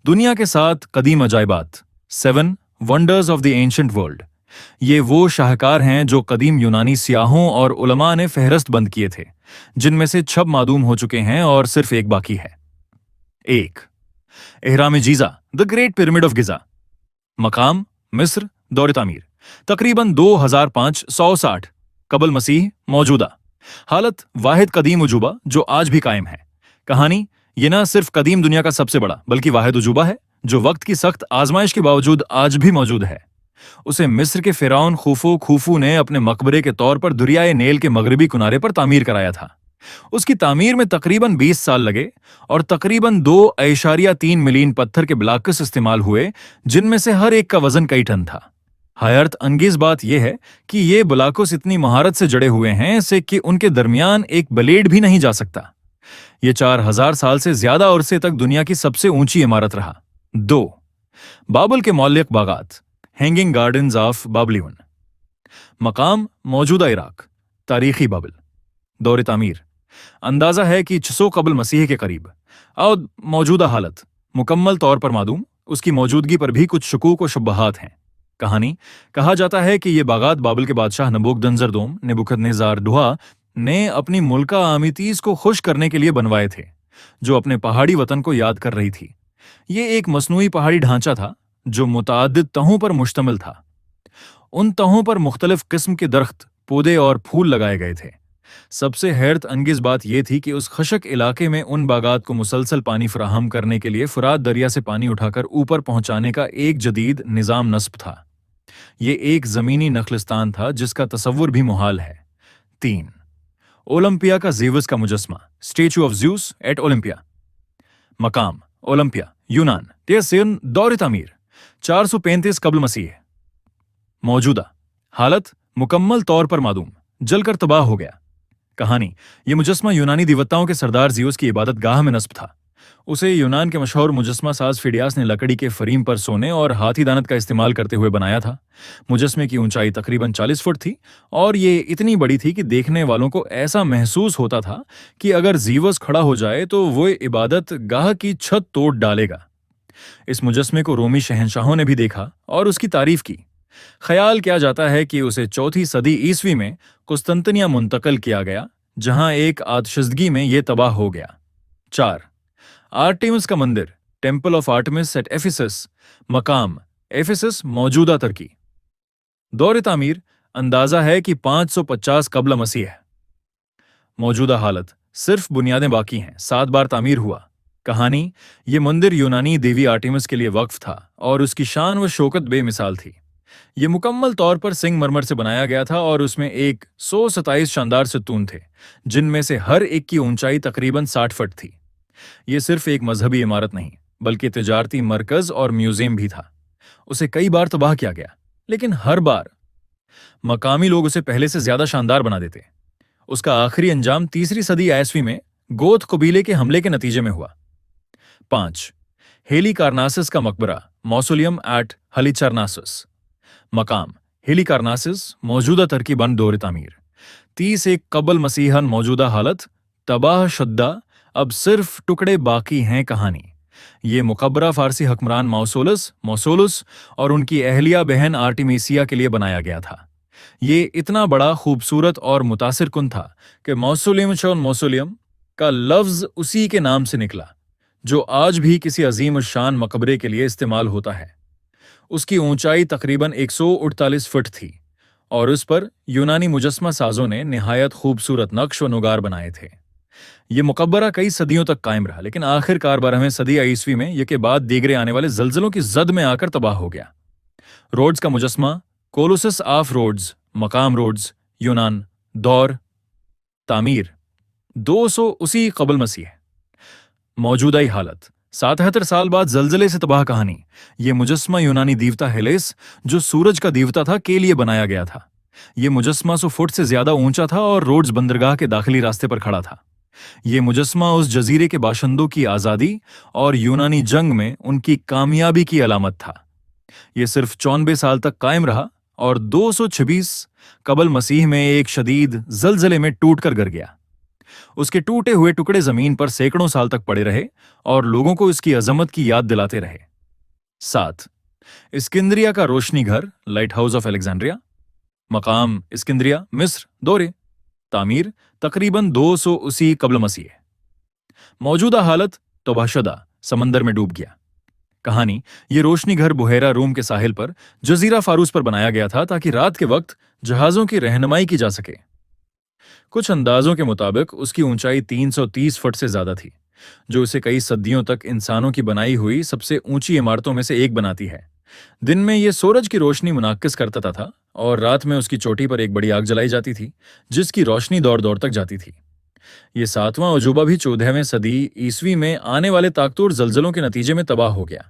दुनिया के 7 कदीम अजायबात, 7 wonders of the ancient world. ये वो शाहकार हैं जो कदीम यूनानी सियाहों और उलमा ने फहरस्त बंद किए थे, जिनमें से 6 मादूम हो चुके हैं और सिर्फ एक बाकी है। 1. एहराम जीजा, द ग्रेट पिरामिड ऑफ गिजा। मकाम मिस्र, दौर तामीर, तकरीबन 2560 कबल मसीह मौजूदा। हालत वाहिद कदीम उजूबा जो आज भी कायम है। कहानी, ये ना सिर्फ कदीम दुनिया का सबसे बड़ा बल्कि वाहिद उजूबा है जो वक्त की सख्त आजमाइश के बावजूद आज भी मौजूद है। उसे मिस्र के फिरौन खूफू ने अपने मकबरे के तौर पर दरियाए नील के मगरबी किनारे पर तामीर कराया था। उसकी तामीर में तकरीबन 20 साल लगे और तकरीबन 2.3 मिलियन पत्थर के ब्लॉक्स इस्तेमाल हुए, जिनमें से हर एक का वजन कई टन था। हैरत अंगेज बात यह है कि ये ब्लॉक्स इतनी महारत से जड़े हुए हैं से कि उनके दरमियान एक ब्लेड भी नहीं जा सकता। ये 4000 साल से ज्यादा अरसे तक दुनिया की सबसे ऊंची इमारत रहा। 2. बाबल के मौलिक बागात, हैंगिंग गार्डन्स ऑफ बाबलियन। मकाम मौजूदा इराक, तारीखी बाबल, दौर तामीर। अंदाजा है कि 600 कबल मसीह के करीब। और मौजूदा हालत मुकम्मल तौर पर मालूम, उसकी मौजूदगी पर भी कुछ शकूक व शुबहात हैं। कहानी, कहा जाता है कि ये बागात बाबल के बादशाह नबूकदनजर नेबुकदनेज़ार दुआ ने अपनी मुल्का आमितीज को खुश करने के लिए बनवाए थे, जो अपने पहाड़ी वतन को याद कर रही थी। ये एक मसनूई पहाड़ी ढांचा था जो मुताद्दिद तहों पर मुश्तमिल था। उन तहों पर मुख्तलिफ किस्म के दरख्त, पौधे और फूल लगाए गए थे। सबसे हैरत अंगेज बात यह थी कि उस खशक इलाके में उन बागात को मुसलसल पानी फराहम करने के लिए फुरात दरिया से पानी उठाकर ऊपर पहुंचाने का एक जदीद निज़ाम नस्ब था। ये एक जमीनी नखलिस्तान था जिसका तसव्वुर भी मुहाल है। 3. ओलंपिया का ज़ीवस का मुजस्मा, statue of Zeus at Olympia. मकाम ओलंपिया, यूनान, तेसिन, दौर तामीर, 435 कबल मसीह। मौजूदा हालत मुकम्मल तौर पर मादूम, जलकर तबाह हो गया। कहानी, ये मुजस्मा यूनानी देवताओं के सरदार ज़्यूस की इबादत गाह में नस्ब था। उसे यूनान के मशहूर मुजस्मा साज फिडियास ने लकड़ी के फरीम पर सोने और हाथी दानत का इस्तेमाल करते हुए बनाया था। मुजस्मे की ऊंचाई तकरीबन 40 फुट थी और ये इतनी बड़ी थी कि देखने वालों को ऐसा महसूस होता था कि अगर ज़ीवस खड़ा हो जाए तो वो इबादत गाह की छत तोड़ डालेगा। इस मुजस्मे को रोमी शहंशाहों ने भी देखा और उसकी तारीफ की। ख्याल किया जाता है कि उसे 4वीं सदी ईस्वी में कुस्तंतनिया मुंतकल किया गया, जहां एक आतशदगी में यह तबाह हो गया। 4. आर्टेमिस का मंदिर, temple of Artemis at Ephesus. मकाम एफिसस, मौजूदा तुर्की। दौर तामीर, अंदाजा है कि 550 कबल मसीह है। मौजूदा हालत, सिर्फ बुनियादें बाकी हैं, 7 बार तामीर हुआ। कहानी, ये मंदिर यूनानी देवी आर्टेमिस के लिए वक्फ था और उसकी शान व शौकत बेमिसाल थी। ये मुकम्मल तौर पर सिंगमरमर से बनाया गया था और उसमें 127 शानदार सतून थे, जिनमें से हर एक की ऊंचाई तकरीबन 60 फुट थी। ये सिर्फ एक मजहबी इमारत नहीं बल्कि तिजारती मरकज और म्यूजियम भी था। उसे कई बार तबाह किया गया, लेकिन हर बार मकामी लोग उसे पहले से ज्यादा शानदार बना देते। उसका आखिरी अंजाम 3री सदी ईस्वी में गोथ कबीले के हमले के नतीजे में हुआ। 5. हेलिकार्नासस का मकबरा, मौसोलियम एट हलिचारनासस। मकाम हेलिकार्नासस, मौजूदा तुर्की, बन दौर तामीर, 31 कबल मसीहन। मौजूदा हालत तबाह शुद्दा, अब सिर्फ टुकड़े बाकी हैं। कहानी, ये मुकबरा फारसी हुक्मरान मौसोलुस और उनकी अहलिया बहन आर्टिमीसिया के लिए बनाया गया था। ये इतना बड़ा, खूबसूरत और मुतासिर कुन था कि मौसोलियम का लफ्ज उसी के नाम से निकला, जो आज भी किसी अजीम शान मकबरे के लिए इस्तेमाल होता है। उसकी ऊंचाई तकरीबन 148 फुट थी और उस पर यूनानी मुजस्मा साजों ने निहायत खूबसूरत नक्श व नुगार बनाए थे। ये मुकबरा कई सदियों तक कायम रहा, लेकिन आखिरकार 12वीं सदी ईस्वी में ये के बाद दीगरे आने वाले जल्जलों की जद में आकर तबाह हो गया। रोड्स का मुजस्मा, कोलोसस ऑफ रोड्स। मकाम रोड्स, यूनान, दौर तामीर, 200 उसी कबल मसीह। मौजूदा ही हालत 77 साल बाद जल्जले से तबाह। कहानी, ये मुजस्मा यूनानी देवता हेलेस, जो सूरज का देवता था, के लिए बनाया गया था। ये मुजस्मा 100 फुट से ज्यादा ऊंचा था और रोड्स बंदरगाह के दाखिली रास्ते पर खड़ा था। ये मुजस्मा उस जजीरे के बाशिंदों की आज़ादी और यूनानी जंग में उनकी कामयाबी की अलामत था। ये सिर्फ 94 साल तक कायम रहा और 226 कबल मसीह में एक शदीद जल्जले में टूट कर गिर गया। اس کے ٹوٹے ہوئے ٹکڑے زمین پر سینکڑوں سال تک پڑے رہے اور لوگوں کو اس کی عظمت کی یاد دلاتے رہے۔ 7 اسکندریہ کا روشنی گھر لائٹ ہاؤس آف الیگزینڈریا، مقام اسکندریہ مصر، دورے، تعمیر تقریباً 280 قبل مسیح، موجودہ حالت تباہ شدہ، سمندر میں ڈوب گیا۔ کہانی: یہ روشنی گھر بحیرہ روم کے ساحل پر جزیرہ فاروس پر بنایا گیا تھا تاکہ رات کے وقت جہازوں کی رہنمائی کی جا سکے۔ کچھ اندازوں کے مطابق اس کی اونچائی 330 فٹ سے زیادہ تھی، جو اسے کئی صدیوں تک انسانوں کی بنائی ہوئی سب سے اونچی عمارتوں میں سے ایک بناتی ہے۔ دن میں یہ سورج کی روشنی منعکس کرتا تھا اور رات میں اس کی چوٹی پر ایک بڑی آگ جلائی جاتی تھی جس کی روشنی دور دور تک جاتی تھی۔ یہ 7واں عجوبہ بھی 14ویں صدی عیسوی میں آنے والے طاقتور زلزلوں کے نتیجے میں تباہ ہو گیا۔